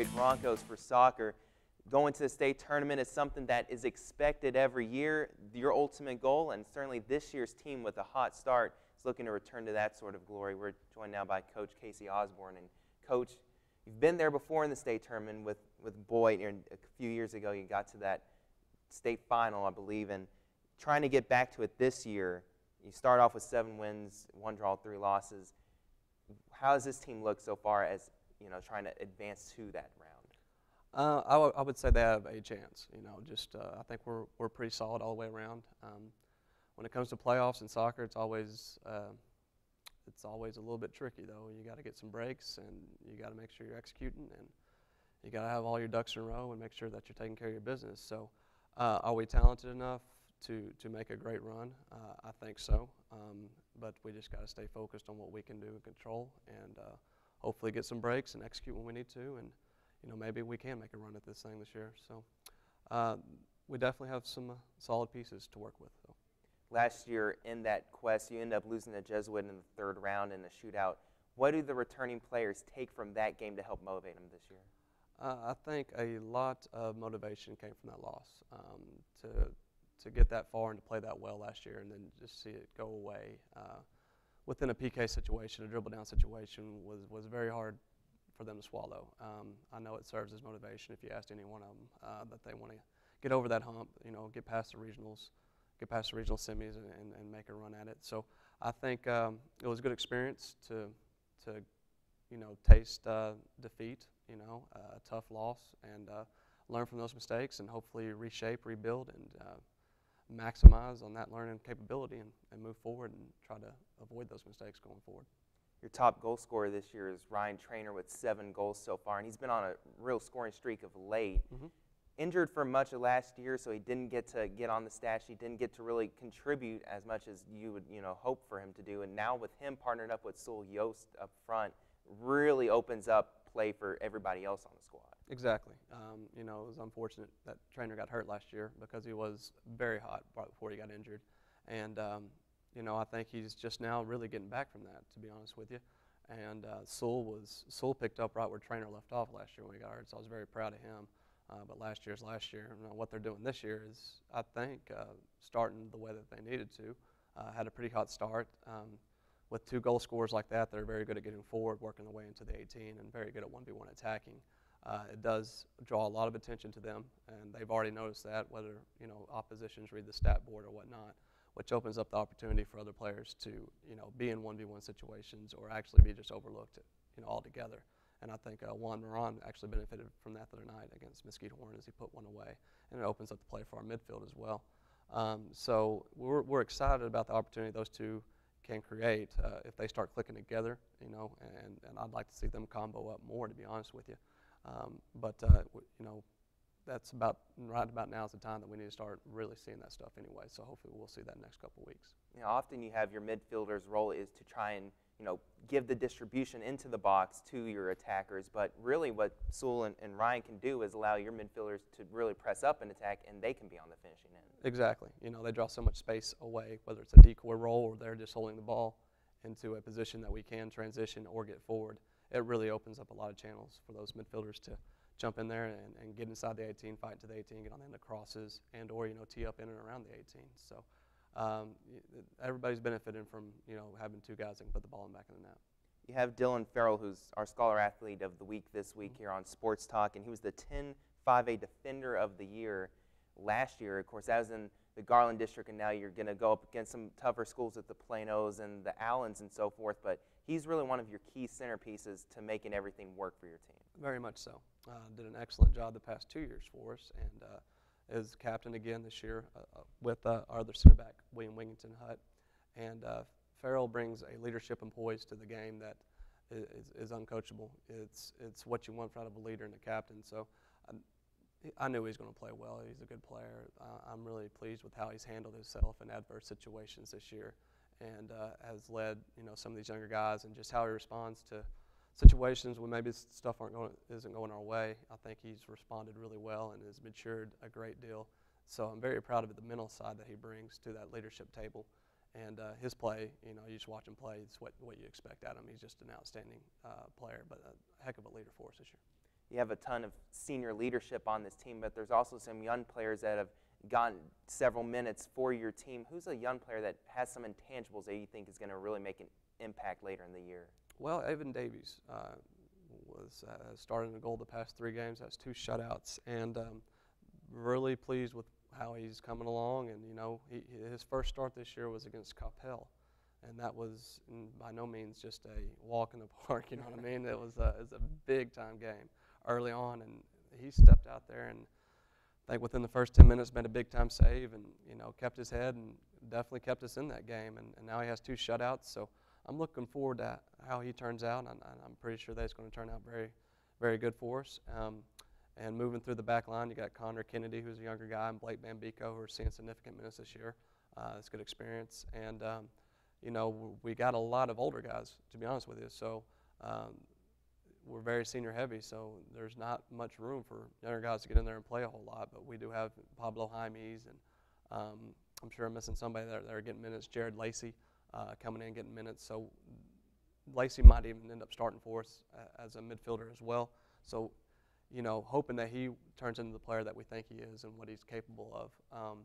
Boyd Broncos for soccer. Going to the state tournament is something that is expected every year. Your ultimate goal, and certainly this year's team with a hot start, is looking to return to that sort of glory. We're joined now by Coach Casey Osborn. And Coach, you've been there before in the state tournament with Boyd. And a few years ago, you got to that state final, I believe, and trying to get back to it this year. You start off with 7 wins, 1 draw, 3 losses. How does this team look so far as trying to advance to that round? I would say they have a chance. I think we're pretty solid all the way around. When it comes to playoffs in soccer, it's always a little bit tricky though. You got to get some breaks, and you got to make sure you're executing, and you got to have all your ducks in a row and make sure that you're taking care of your business. So, are we talented enough to make a great run? I think so. But we just got to stay focused on what we can do and control, and hopefully get some breaks and execute when we need to, and maybe we can make a run at this thing this year. So we definitely have some solid pieces to work with. So. Last year in that quest, you ended up losing to Jesuit in the 3rd round in the shootout. What do the returning players take from that game to help motivate them this year? I think a lot of motivation came from that loss. To get that far and to play that well last year and then just see it go away within a PK situation, a dribble down situation, was very hard for them to swallow. I know it serves as motivation if you asked any one of them that they want to get over that hump, get past the regionals, get past the regional semis and make a run at it. So I think it was a good experience to taste defeat, a tough loss, and learn from those mistakes and hopefully reshape, rebuild, and maximize on that learning capability and move forward and try to avoid those mistakes going forward. Your top goal scorer this year is Ryan Trainer with 7 goals so far, and he's been on a real scoring streak of late. Mm-hmm. Injured for much of last year, so he didn't get to get on the stat sheet, didn't get to really contribute as much as you would hope for him to do. And now with him partnered up with Sewell Yost up front, really opens up play for everybody else on the squad. Exactly. It was unfortunate that Trainer got hurt last year because he was very hot right before he got injured. And, I think he's just now really getting back from that, to be honest with you. And Sewell picked up right where Trainer left off last year when he got hurt, so I was very proud of him. But last year's last year. What they're doing this year is, I think, starting the way that they needed to. Had a pretty hot start. With 2 goal scorers like that, they're very good at getting forward, working their way into the 18, and very good at 1v1 attacking. It does draw a lot of attention to them, and they've already noticed that, whether oppositions read the stat board or whatnot, which opens up the opportunity for other players to be in 1v1 situations or actually be just overlooked altogether. And I think Juan Moran actually benefited from that the other night against Mesquite Horn as he put one away, and it opens up the play for our midfield as well. So we're excited about the opportunity those two can create if they start clicking together, and I'd like to see them combo up more, to be honest with you. That's right about now is the time that we need to start really seeing that stuff anyway. So hopefully we'll see that next couple of weeks. Often you have your midfielders' role is to try and give the distribution into the box to your attackers. But really, what Sewell and Ryan can do is allow your midfielders to really press up and attack, and they can be on the finishing end. Exactly. They draw so much space away, whether it's a decoy role or they're just holding the ball into a position that we can transition or get forward. It really opens up a lot of channels for those midfielders to jump in there and get inside the 18, fight to the 18, get on the end of crosses, and or tee up in and around the 18. So everybody's benefiting from having 2 guys that can put the ball in back in the net. You have Dylan Farrell, who's our Scholar Athlete of the Week this week here on Sports Talk, and he was the 10-5A Defender of the Year last year. Of course, that was in the Garland District, and now you're going to go up against some tougher schools at the Planos and the Allens and so forth, but he's really one of your key centerpieces to making everything work for your team. Very much so. Did an excellent job the past 2 years for us, and is captain again this year with our other center back, William Wingington Hutt. And Farrell brings a leadership and poise to the game that is uncoachable. It's what you want out of a leader and a captain. So I knew he was going to play well. He's a good player. I'm really pleased with how he's handled himself in adverse situations this year, and has led some of these younger guys, and just how he responds to situations when maybe stuff isn't going our way. I think he's responded really well and has matured a great deal. So I'm very proud of the mental side that he brings to that leadership table. And his play, you just watch him play, it's what you expect out of him. He's just an outstanding player, but a heck of a leader for us this year. you have a ton of senior leadership on this team, but there's also some young players that have gotten several minutes for your team. Who's a young player that has some intangibles that you think is going to really make an impact later in the year? Well, Evan Davies was starting the goal the past 3 games, has 2 shutouts, and really pleased with how he's coming along. And, you know, his first start this year was against Capel, and that was by no means just a walk in the park, you know what I mean? It was a big-time game early on, and he stepped out there and I think within the first 10 minutes made a big-time save and, you know, kept his head and definitely kept us in that game. And now he has 2 shutouts, so I'm looking forward to how he turns out, and I'm pretty sure that it's going to turn out very, very good for us. And moving through the back line, you got Connor Kennedy, who's a younger guy, and Blake Bambico, who are seeing significant minutes this year. It's good experience. And, you know, we got a lot of older guys, to be honest with you. So we're very senior heavy, so there's not much room for younger guys to get in there and play a whole lot. But we do have Pablo Jaimes, and I'm sure I'm missing somebody that are getting minutes. Jared Lacey coming in getting minutes. So Lacey might even end up starting for us as a midfielder as well. So, you know, hoping that he turns into the player that we think he is and what he's capable of.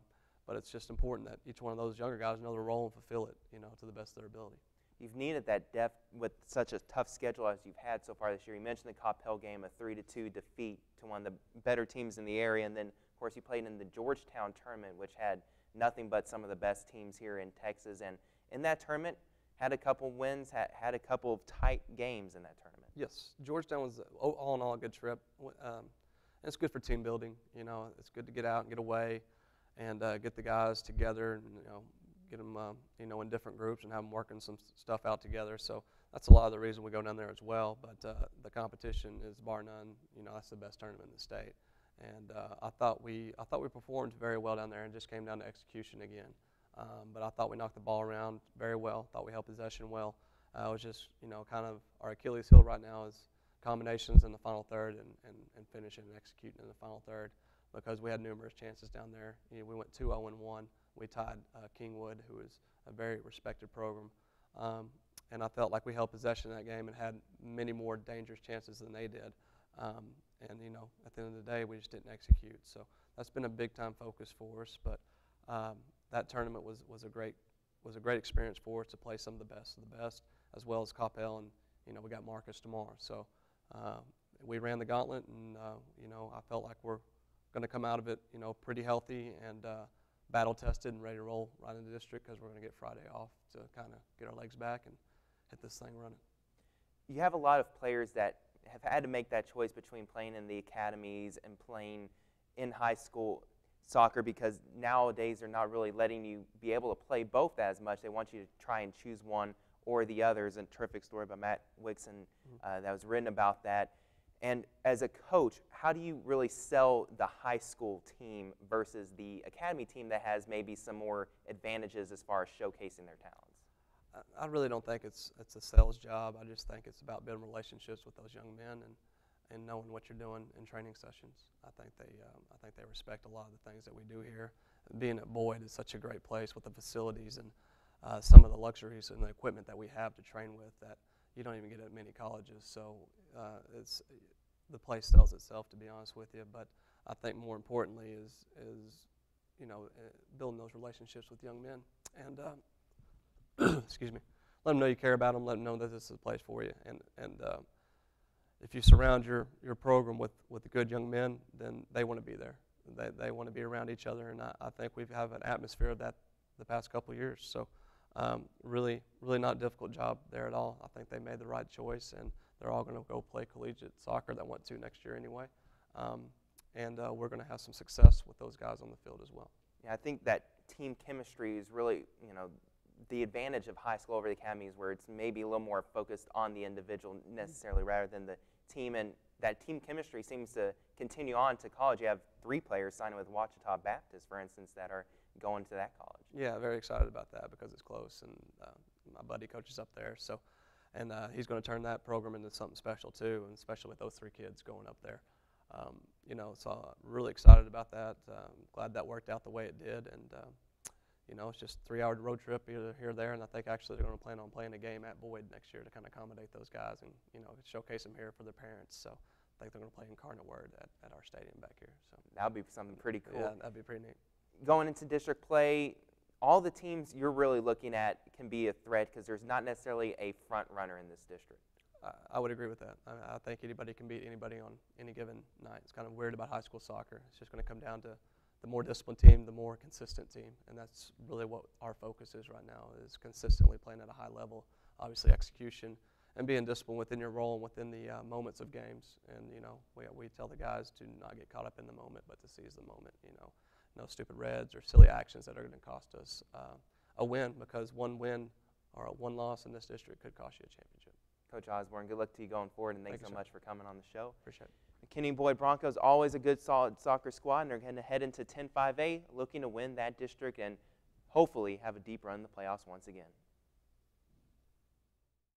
But it's just important that each one of those younger guys know their role and fulfill it, you know, to the best of their ability. You've needed that depth with such a tough schedule as you've had so far this year. You mentioned the Coppell game, a 3-2 defeat to one of the better teams in the area, and then, of course, you played in the Georgetown tournament, which had nothing but some of the best teams here in Texas. And in that tournament, had a couple wins, had a couple of tight games in that tournament. Yes, Georgetown was all in all a good trip. It's good for team building. You know, it's good to get out and get away, and get the guys together, and you know, get them you know, in different groups and have them working some stuff out together. So that's a lot of the reason we go down there as well. But the competition is bar none. You know, that's the best tournament in the state, and I thought we performed very well down there, and just came down to execution again. But I thought we knocked the ball around very well. Thought we held possession well. It was just, you know, kind of our Achilles heel right now is combinations in the final third and finishing and executing in the final third, because we had numerous chances down there. You know, we went 2-0-1. We tied Kingwood, who is a very respected program. And I felt like we held possession in that game and had many more dangerous chances than they did. And, you know, at the end of the day, we just didn't execute. So that's been a big-time focus for us. But that tournament was a great experience for us to play some of the best, as well as Coppell, and you know, we got Marcus tomorrow. So we ran the gauntlet, and you know, I felt like we're going to come out of it, you know, pretty healthy and battle tested and ready to roll right into district, because we're going to get Friday off to kind of get our legs back and hit this thing running. You have a lot of players that have had to make that choice between playing in the academies and playing in high school soccer, because nowadays they're not really letting you be able to play both as much. They want you to try and choose one or the other. There's a terrific story by Matt Wixon that was written about that. And as a coach, how do you really sell the high school team versus the academy team that has maybe some more advantages as far as showcasing their talents? I really don't think it's a sales job. I just think it's about building relationships with those young men and knowing what you're doing in training sessions. I think they respect a lot of the things that we do here. Being at Boyd is such a great place with the facilities and some of the luxuries and the equipment that we have to train with that you don't even get at many colleges. So the place sells itself, to be honest with you. But I think more importantly is you know, building those relationships with young men and excuse me, let them know you care about them. Let them know that this is a place for you. And if you surround your program with good young men, then they want to be there. They want to be around each other, and I think we have an atmosphere of that the past couple of years. So really not a difficult job there at all. I think they made the right choice, and they're all going to go play collegiate soccer that want to next year anyway. And we're going to have some success with those guys on the field as well. Yeah, I think that team chemistry is really, you know, the advantage of high school over the academies, where it's maybe a little more focused on the individual necessarily rather than the team. And that team chemistry seems to continue on to college. You have 3 players signing with Ouachita Baptist, for instance, that are going to that college. Yeah, very excited about that because it's close, and my buddy coaches up there. So, and he's going to turn that program into something special too, and especially with those 3 kids going up there. You know, so really excited about that. Glad that worked out the way it did, and you know, it's just a 3-hour road trip either here or there, and I think actually they're going to plan on playing a game at Boyd next year to kind of accommodate those guys and, you know, showcase them here for their parents. So think they're going to play Incarnate Word at our stadium back here. So that would be something pretty cool. Yeah, that'd be pretty neat. Going into district play, all the teams you're really looking at can be a threat because there's not necessarily a front runner in this district. I would agree with that. I think anybody can beat anybody on any given night. It's kind of weird about high school soccer. It's just going to come down to the more disciplined team, the more consistent team, and that's really what our focus is right now, is consistently playing at a high level, obviously execution, and being disciplined within your role and within the moments of games. And, you know, we tell the guys to not get caught up in the moment, but to seize the moment, you know. No stupid reds or silly actions that are going to cost us a win, because one win or one loss in this district could cost you a championship. Coach Osborn, good luck to you going forward, and thanks Thank so you, much for coming on the show. Appreciate it. McKinney Boyd Broncos, always a good, solid soccer squad, and they're going to head into 10-5A, looking to win that district and hopefully have a deep run in the playoffs once again.